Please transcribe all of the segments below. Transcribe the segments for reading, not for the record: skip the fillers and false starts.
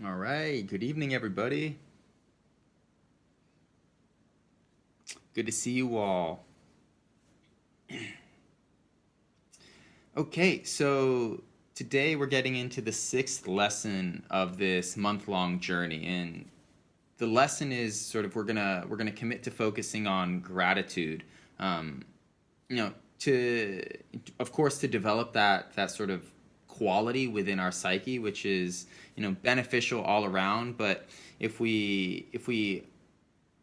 All right. Good evening, everybody. Good to see you all. Okay, so today we're getting into the sixth lesson of this month-long journey, and the lesson is sort of we're gonna commit to focusing on gratitude. Um, you know, to of course to develop that sort of quality within our psyche, which is beneficial all around. But if we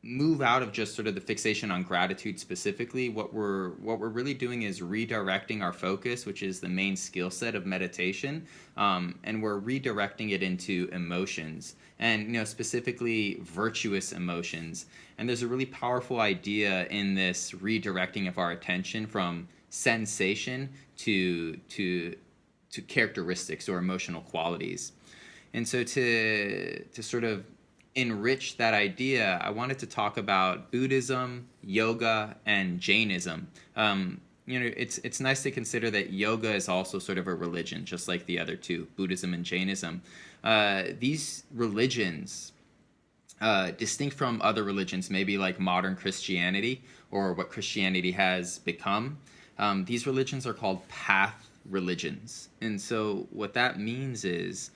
move out of just sort of the fixation on gratitude specifically, what we're really doing is redirecting our focus, which is the main skill set of meditation, and we're redirecting it into emotions, and specifically virtuous emotions. And there's a really powerful idea in this redirecting of our attention from sensation to characteristics or emotional qualities. And so to sort of enrich that idea, I wanted to talk about Buddhism, yoga, and Jainism. It's nice to consider that yoga is also sort of a religion, just like the other two, Buddhism and Jainism. These religions, distinct from other religions, maybe like modern Christianity or what Christianity has become, these religions are called path religions. And so what that means is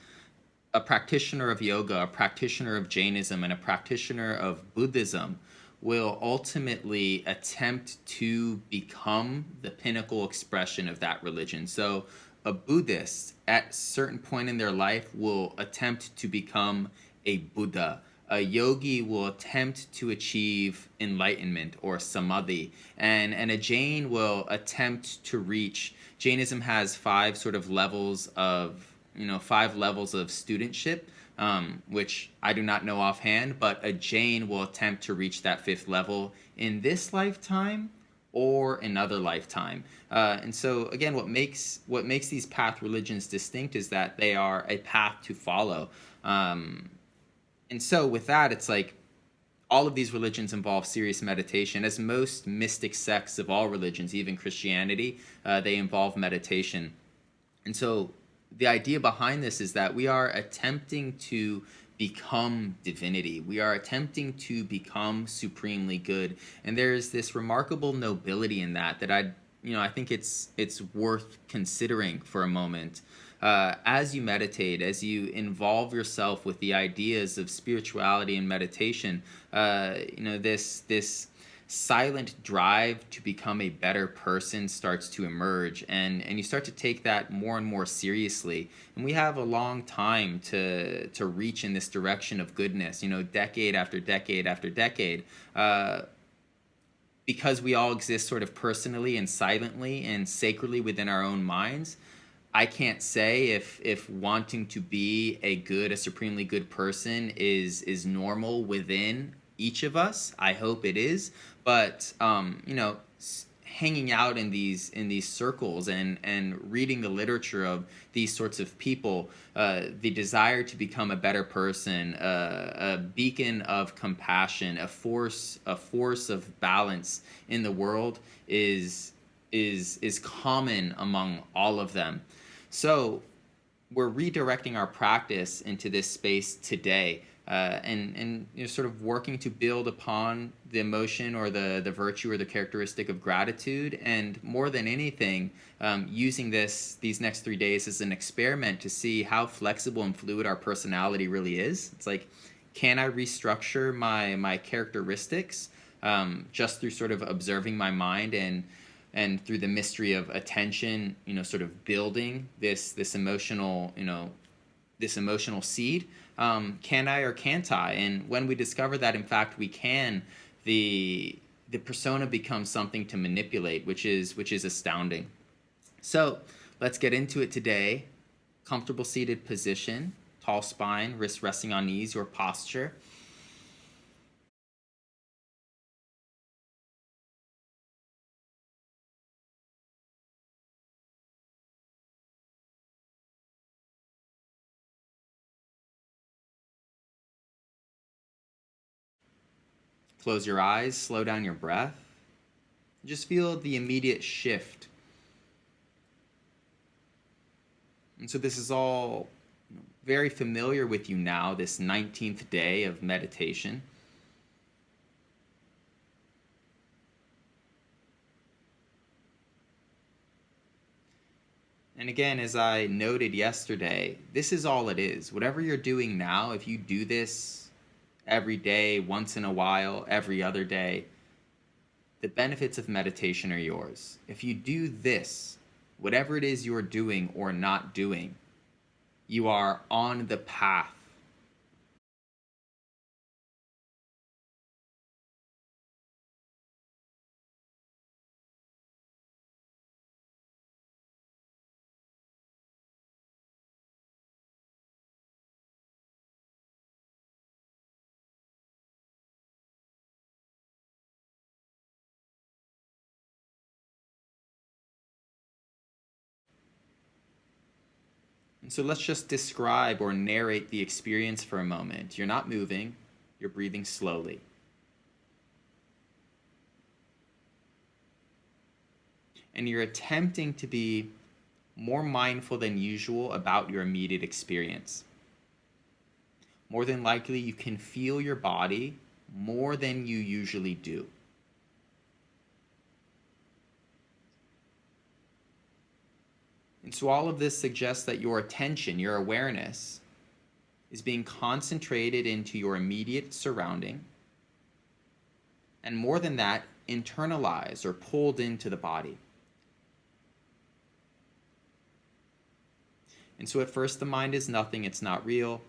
a practitioner of yoga, a practitioner of Jainism, and a practitioner of Buddhism will ultimately attempt to become the pinnacle expression of that religion. So a Buddhist at a certain point in their life will attempt to become a Buddha. A yogi will attempt to achieve enlightenment or samadhi, and a Jain will attempt to reach. Jainism has five levels of studentship, which I do not know offhand, but a Jain will attempt to reach that fifth level in this lifetime or another lifetime. And so again, what makes these path religions distinct is that they are a path to follow. And so with that, it's like all of these religions involve serious meditation, as most mystic sects of all religions, even Christianity, they involve meditation. And so the idea behind this is that we are attempting to become divinity. We are attempting to become supremely good. And there's this remarkable nobility in that I think it's worth considering for a moment. As you meditate, as you involve yourself with the ideas of spirituality and meditation, this silent drive to become a better person starts to emerge, and you start to take that more and more seriously. And we have a long time to reach in this direction of goodness, decade after decade after decade, because we all exist sort of personally and silently and sacredly within our own minds. I can't say if wanting to be a supremely good person is normal within each of us. I hope it is, but hanging out in these circles and reading the literature of these sorts of people, the desire to become a better person, a beacon of compassion, a force of balance in the world is common among all of them. So we're redirecting our practice into this space today, and sort of working to build upon the emotion or the virtue or the characteristic of gratitude, and more than anything, using these next 3 days as an experiment to see how flexible and fluid our personality really is. It's like, can I restructure my characteristics, just through sort of observing my mind and through the mystery of attention, sort of building this emotional seed. Can I or can't I? And when we discover that in fact we can, the persona becomes something to manipulate, which is astounding. So let's get into it today. Comfortable seated position, tall spine, wrists resting on knees, your posture. Close your eyes, slow down your breath. Just feel the immediate shift. And so this is all very familiar with you now, this 19th day of meditation. And again, as I noted yesterday, this is all it is. Whatever you're doing now, if you do this every day, once in a while, every other day, the benefits of meditation are yours. If you do this, whatever it is you're doing or not doing, you are on the path. And so let's just describe or narrate the experience for a moment. You're not moving, you're breathing slowly. And you're attempting to be more mindful than usual about your immediate experience. More than likely, you can feel your body more than you usually do. And so all of this suggests that your attention, your awareness, is being concentrated into your immediate surrounding, and more than that, internalized or pulled into the body. And so at first the mind is nothing, it's not real,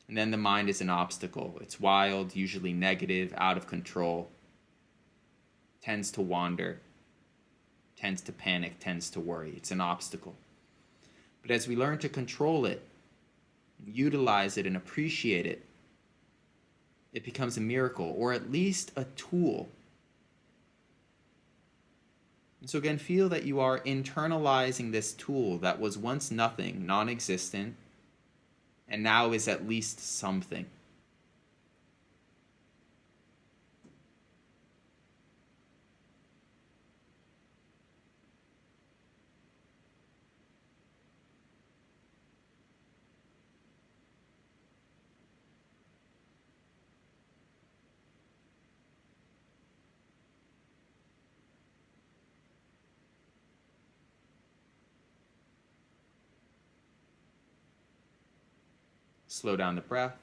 and then the mind is an obstacle. It's wild, usually negative, out of control, tends to wander, tends to panic, tends to worry. It's an obstacle. But as we learn to control it, utilize it, and appreciate it, it becomes a miracle, or at least a tool. And so again, feel that you are internalizing this tool that was once nothing, non-existent, and now is at least something. Slow down the breath.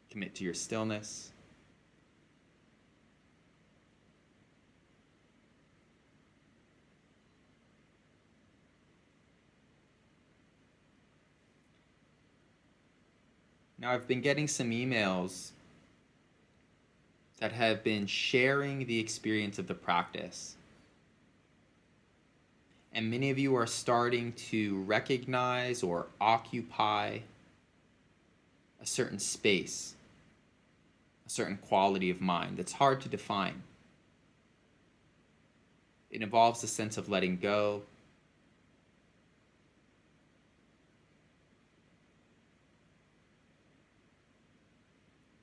Commit to your stillness. Now, I've been getting some emails that have been sharing the experience of the practice. And many of you are starting to recognize or occupy a certain space, a certain quality of mind that's hard to define. It involves a sense of letting go,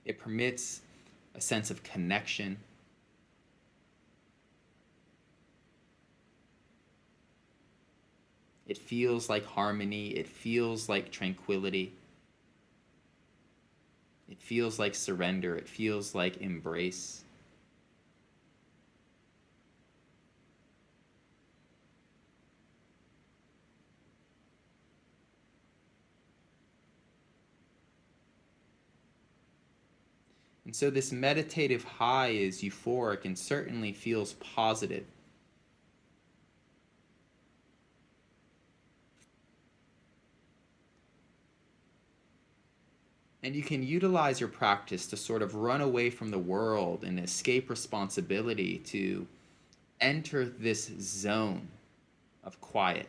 it permits a sense of connection. It feels like harmony. It feels like tranquility. It feels like surrender. It feels like embrace. And so this meditative high is euphoric and certainly feels positive. And you can utilize your practice to sort of run away from the world and escape responsibility to enter this zone of quiet.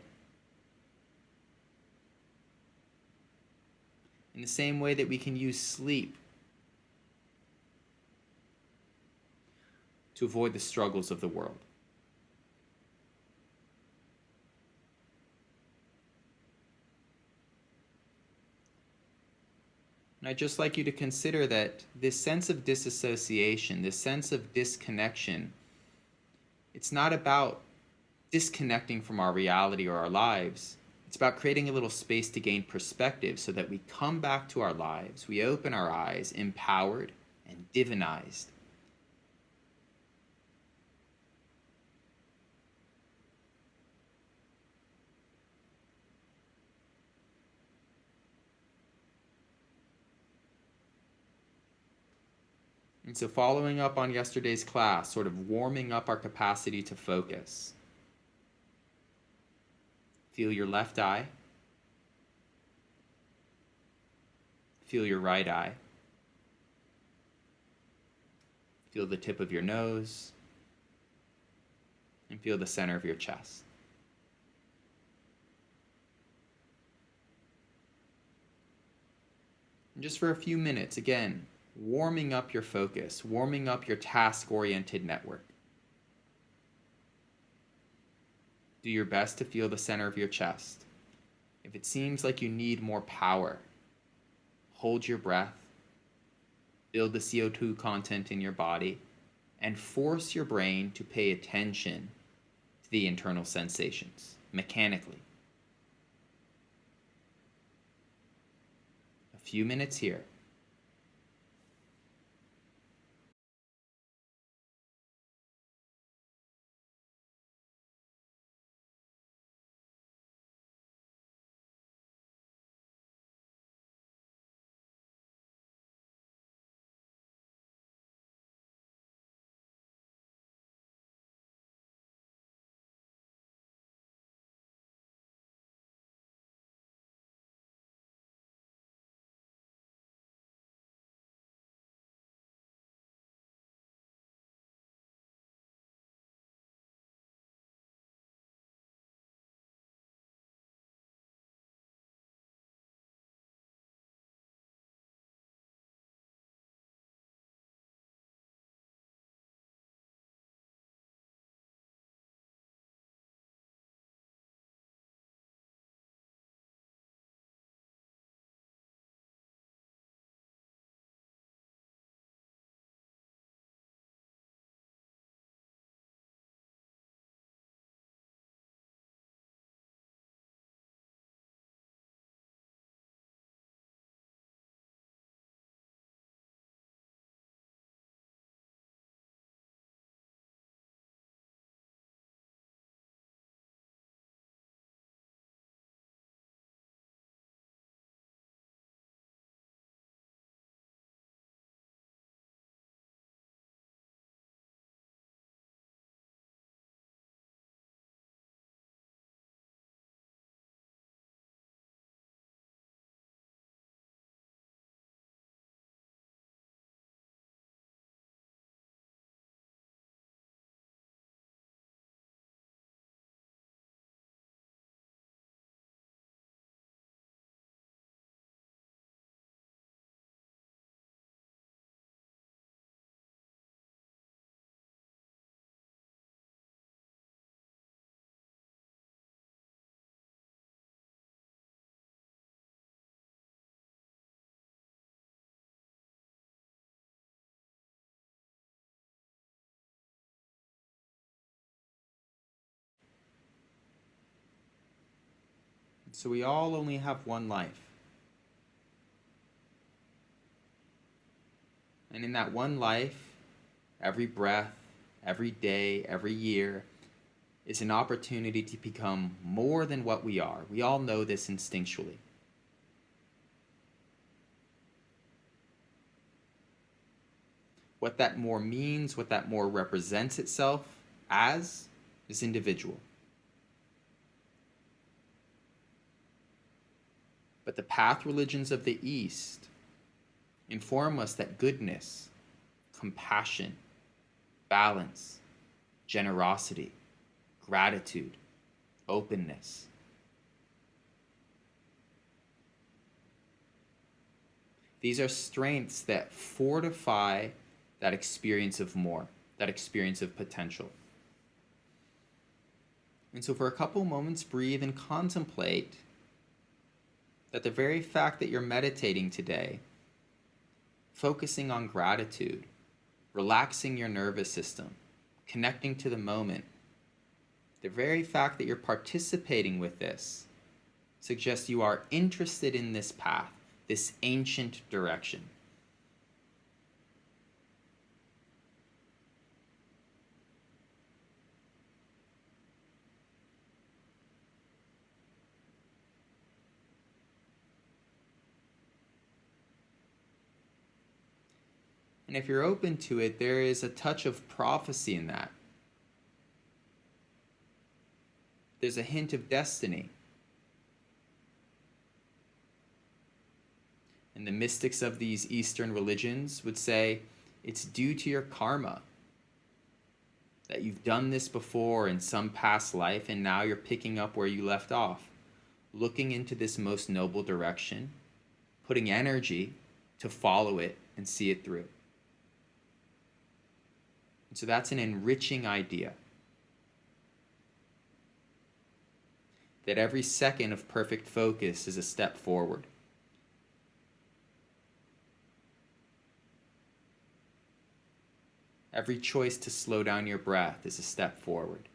In the same way that we can use sleep to avoid the struggles of the world. And I'd just like you to consider that this sense of disassociation, this sense of disconnection, it's not about disconnecting from our reality or our lives. It's about creating a little space to gain perspective so that we come back to our lives, we open our eyes, empowered and divinized. And so following up on yesterday's class, sort of warming up our capacity to focus. Feel your left eye. Feel your right eye. Feel the tip of your nose. And feel the center of your chest. And just for a few minutes, again, warming up your focus, warming up your task-oriented network. Do your best to feel the center of your chest. If it seems like you need more power, hold your breath, build the CO2 content in your body, and force your brain to pay attention to the internal sensations, mechanically. A few minutes here. So we all only have one life. And in that one life, every breath, every day, every year is an opportunity to become more than what we are. We all know this instinctually. What that more means, what that more represents itself as, is individual. But the path religions of the East inform us that goodness, compassion, balance, generosity, gratitude, openness, these are strengths that fortify that experience of more, that experience of potential. And so for a couple moments, breathe and contemplate that the very fact that you're meditating today, focusing on gratitude, relaxing your nervous system, connecting to the moment, the very fact that you're participating with this suggests you are interested in this path, this ancient direction. And if you're open to it, there is a touch of prophecy in that. There's a hint of destiny. And the mystics of these Eastern religions would say it's due to your karma, that you've done this before in some past life and now you're picking up where you left off, looking into this most noble direction, putting energy to follow it and see it through. And so that's an enriching idea. That every second of perfect focus is a step forward. Every choice to slow down your breath is a step forward.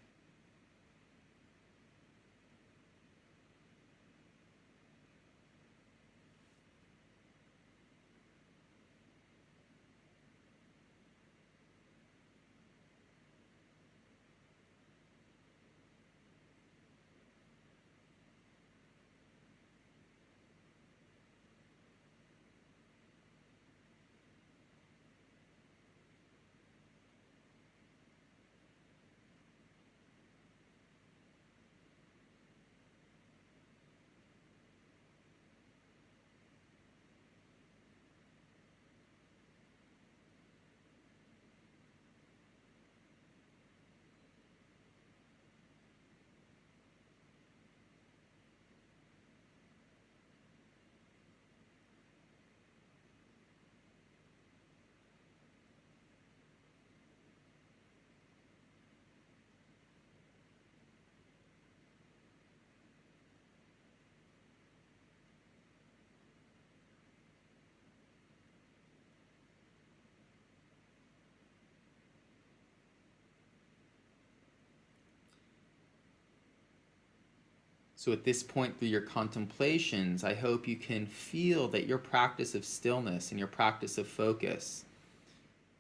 So at this point through your contemplations, I hope you can feel that your practice of stillness and your practice of focus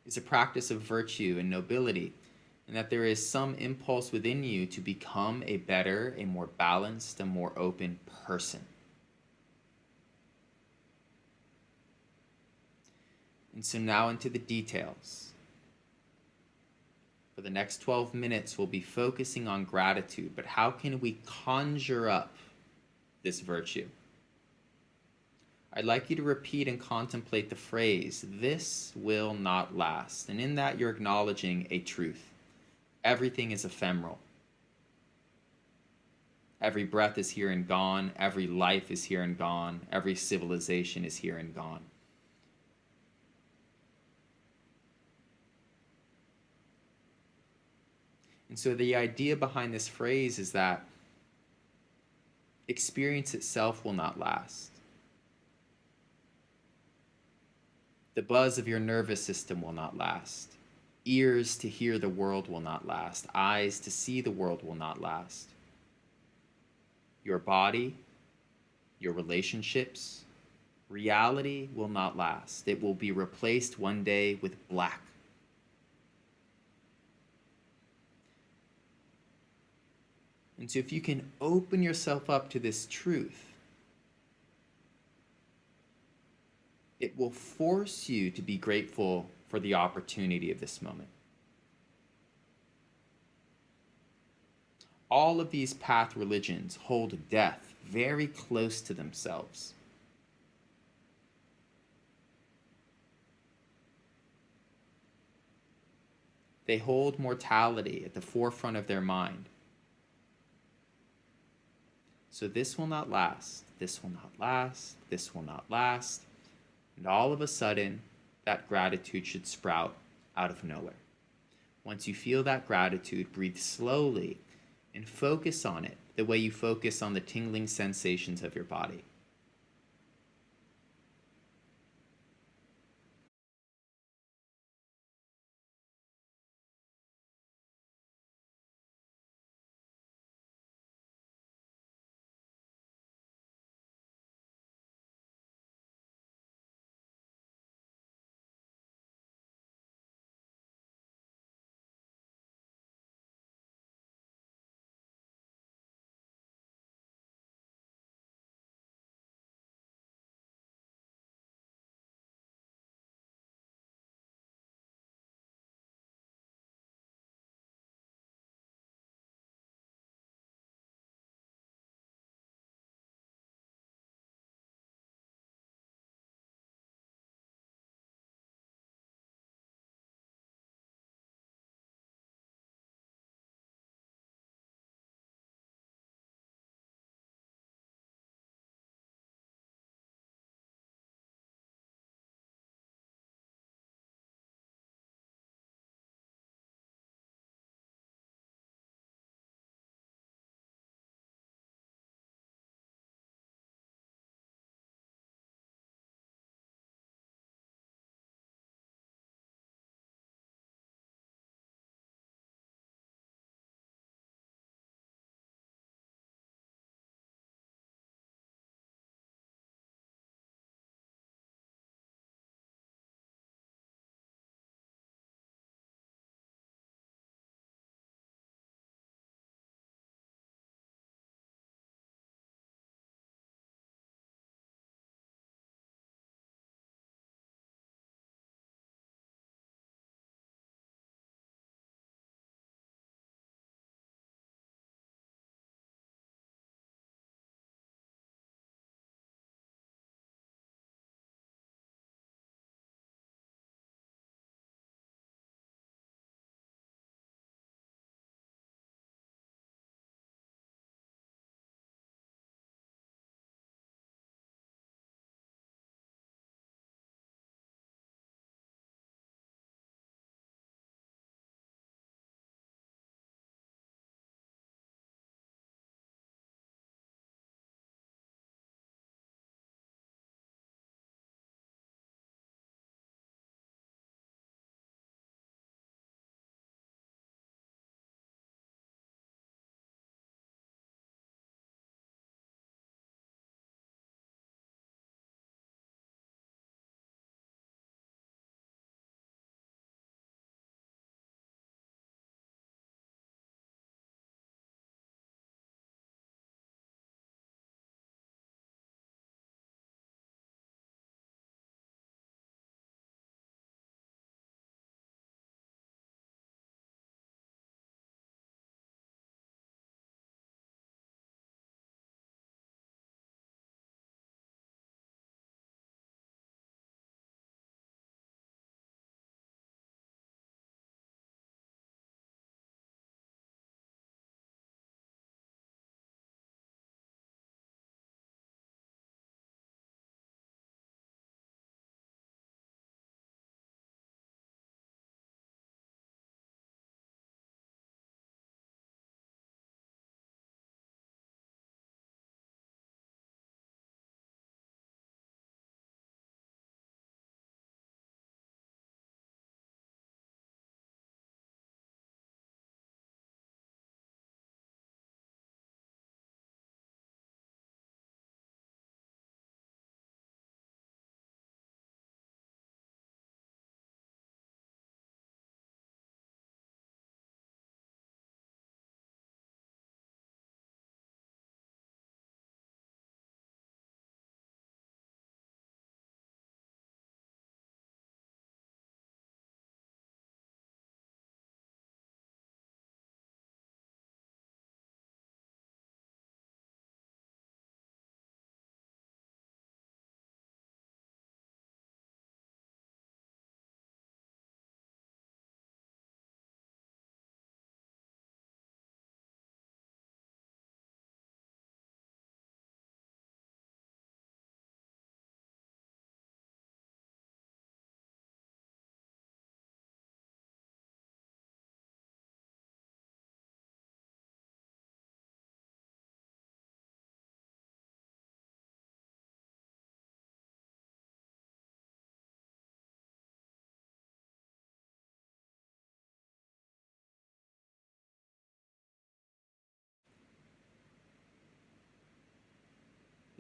is a practice of virtue and nobility, and that there is some impulse within you to become a better, a more balanced, a more open person. And so now into the details. For the next 12 minutes, we'll be focusing on gratitude, but how can we conjure up this virtue? I'd like you to repeat and contemplate the phrase, "This will not last." And in that, you're acknowledging a truth. Everything is ephemeral. Every breath is here and gone. Every life is here and gone. Every civilization is here and gone. And so the idea behind this phrase is that experience itself will not last. The buzz of your nervous system will not last. Ears to hear the world will not last. Eyes to see the world will not last. Your body, your relationships, reality will not last. It will be replaced one day with black. And so if you can open yourself up to this truth, it will force you to be grateful for the opportunity of this moment. All of these path religions hold death very close to themselves. They hold mortality at the forefront of their mind. So this will not last, this will not last, this will not last. And all of a sudden, that gratitude should sprout out of nowhere. Once you feel that gratitude, breathe slowly and focus on it the way you focus on the tingling sensations of your body.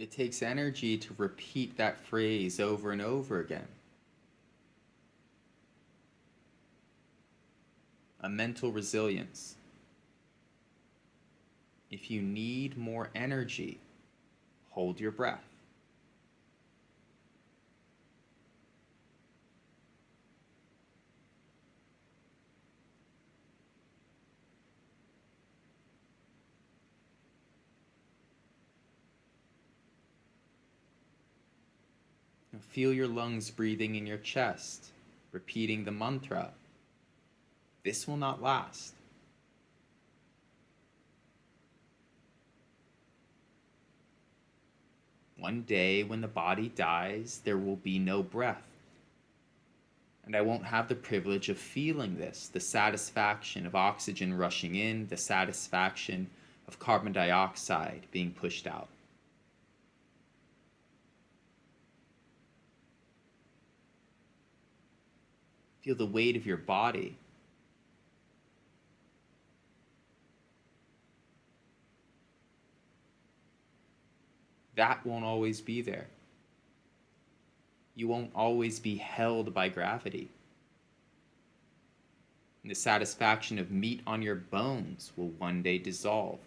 It takes energy to repeat that phrase over and over again. A mental resilience. If you need more energy, hold your breath. Feel your lungs breathing in your chest, repeating the mantra. This will not last. One day, when the body dies, there will be no breath. And I won't have the privilege of feeling this, the satisfaction of oxygen rushing in, the satisfaction of carbon dioxide being pushed out. Feel the weight of your body. That won't always be there. You won't always be held by gravity. And the satisfaction of meat on your bones will one day dissolve.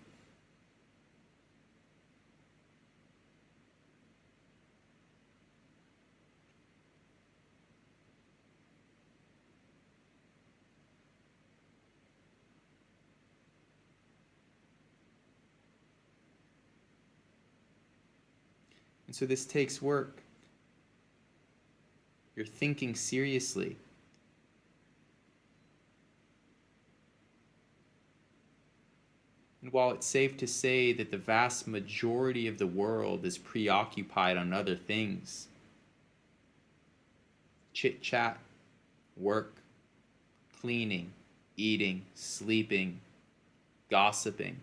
And so this takes work. You're thinking seriously. And while it's safe to say that the vast majority of the world is preoccupied on other things, chit chat, work, cleaning, eating, sleeping, gossiping,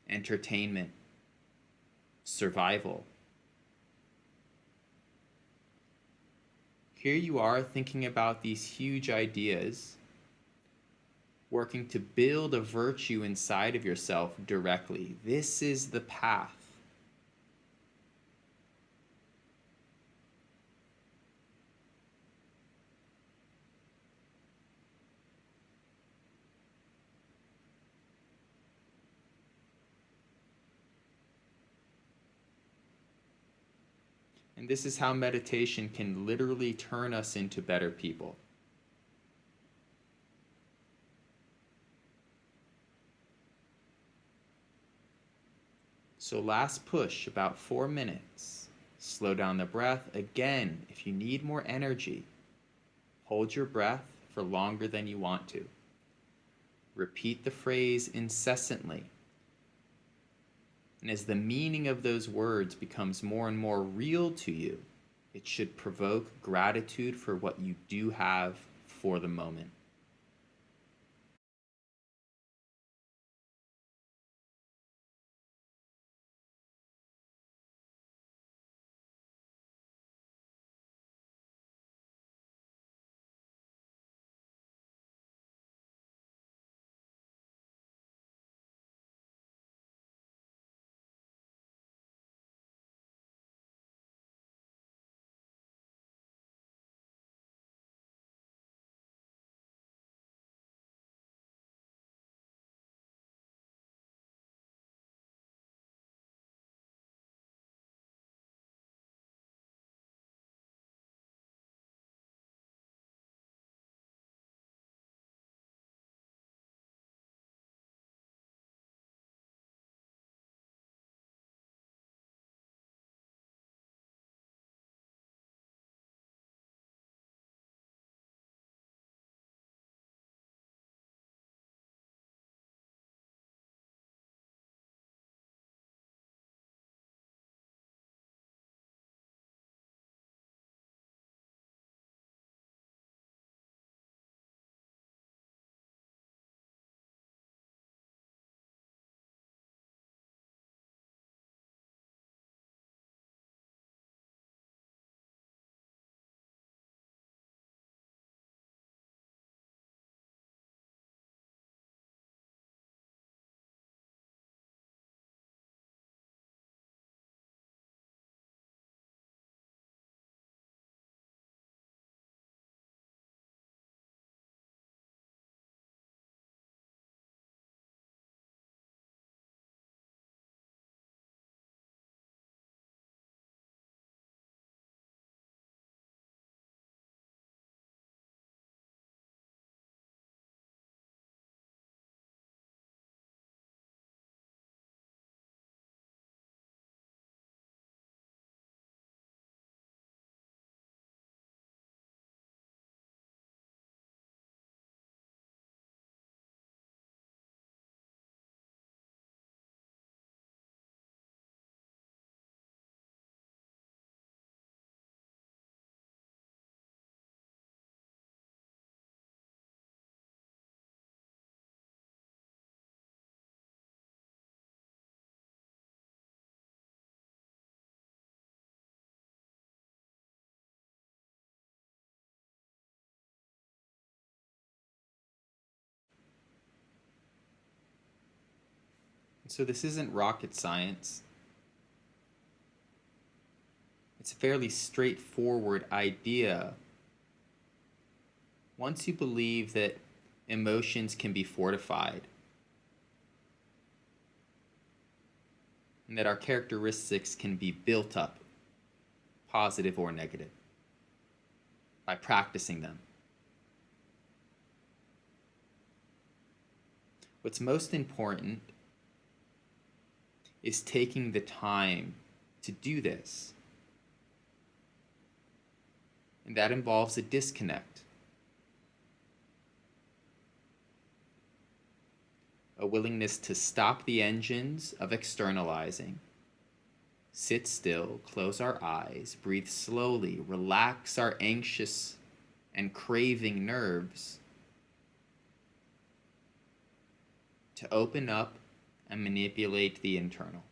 entertainment, survival. Here you are thinking about these huge ideas, working to build a virtue inside of yourself directly. This is the path. And this is how meditation can literally turn us into better people. So last push, about 4 minutes. Slow down the breath. Again, if you need more energy, hold your breath for longer than you want to. Repeat the phrase incessantly. And as the meaning of those words becomes more and more real to you, it should provoke gratitude for what you do have for the moment. So this isn't rocket science. It's a fairly straightforward idea. Once you believe that emotions can be fortified and that our characteristics can be built up, positive or negative, by practicing them. What's most important is taking the time to do this. And that involves a disconnect. A willingness to stop the engines of externalizing, sit still, close our eyes, breathe slowly, relax our anxious and craving nerves, to open up and manipulate the internal.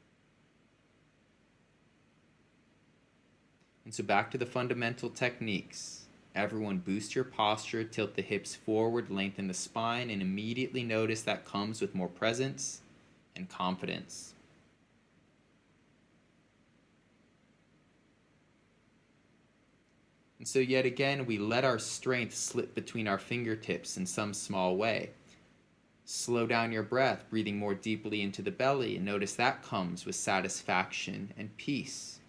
And so back to the fundamental techniques. Everyone boost your posture, tilt the hips forward, lengthen the spine, and immediately notice that comes with more presence and confidence. And so yet again, we let our strength slip between our fingertips in some small way. Slow down your breath, breathing more deeply into the belly, and notice that comes with satisfaction and peace.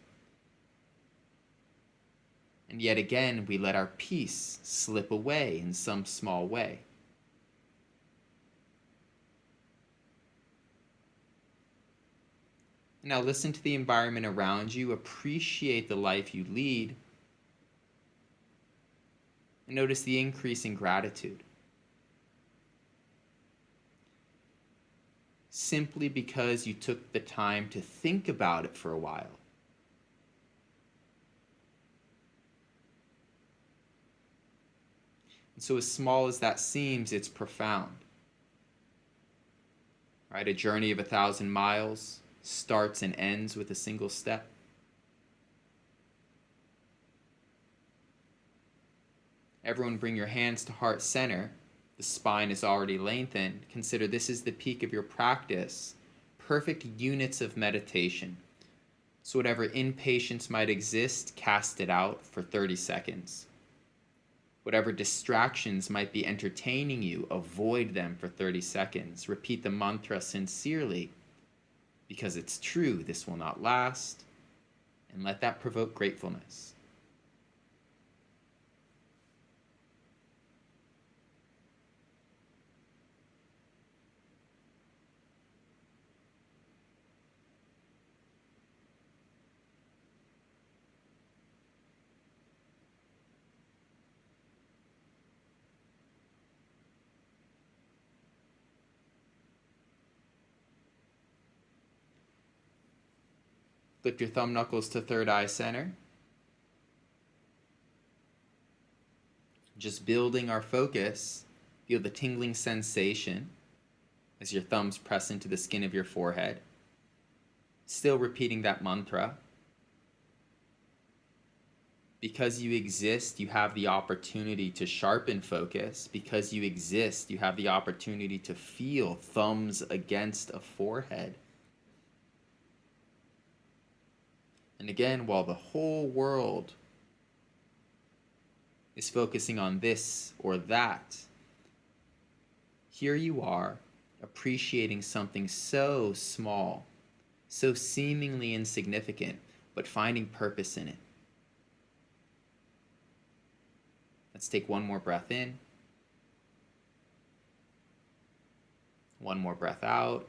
And yet again, we let our peace slip away in some small way. Now listen to the environment around you, appreciate the life you lead, and notice the increase in gratitude. Simply because you took the time to think about it for a while. And so as small as that seems, it's profound. Right? A journey of 1,000 miles starts and ends with a single step. Everyone bring your hands to heart center. The spine is already lengthened. Consider this is the peak of your practice. Perfect units of meditation. So whatever impatience might exist, cast it out for 30 seconds. Whatever distractions might be entertaining you, avoid them for 30 seconds. Repeat the mantra sincerely, because it's true, this will not last, and let that provoke gratefulness. Lift your thumb knuckles to third eye center. Just building our focus, feel the tingling sensation as your thumbs press into the skin of your forehead. Still repeating that mantra. Because you exist, you have the opportunity to sharpen focus. Because you exist, you have the opportunity to feel thumbs against a forehead. And again, while the whole world is focusing on this or that, here you are appreciating something so small, so seemingly insignificant, but finding purpose in it. Let's take one more breath in. One more breath out.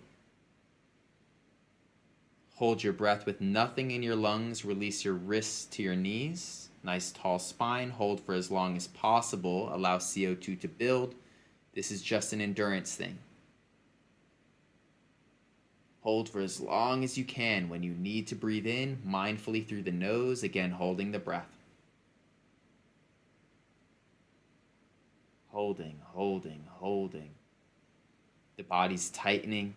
Hold your breath with nothing in your lungs. Release your wrists to your knees. Nice tall spine. Hold for as long as possible. Allow CO2 to build. This is just an endurance thing. Hold for as long as you can. When you need to breathe in, mindfully through the nose, again holding the breath. Holding, holding, holding. The body's tightening.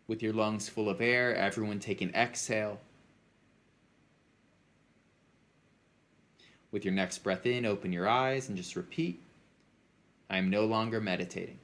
With your lungs full of air, everyone take an exhale. With your next breath in, open your eyes and just repeat, I am no longer meditating.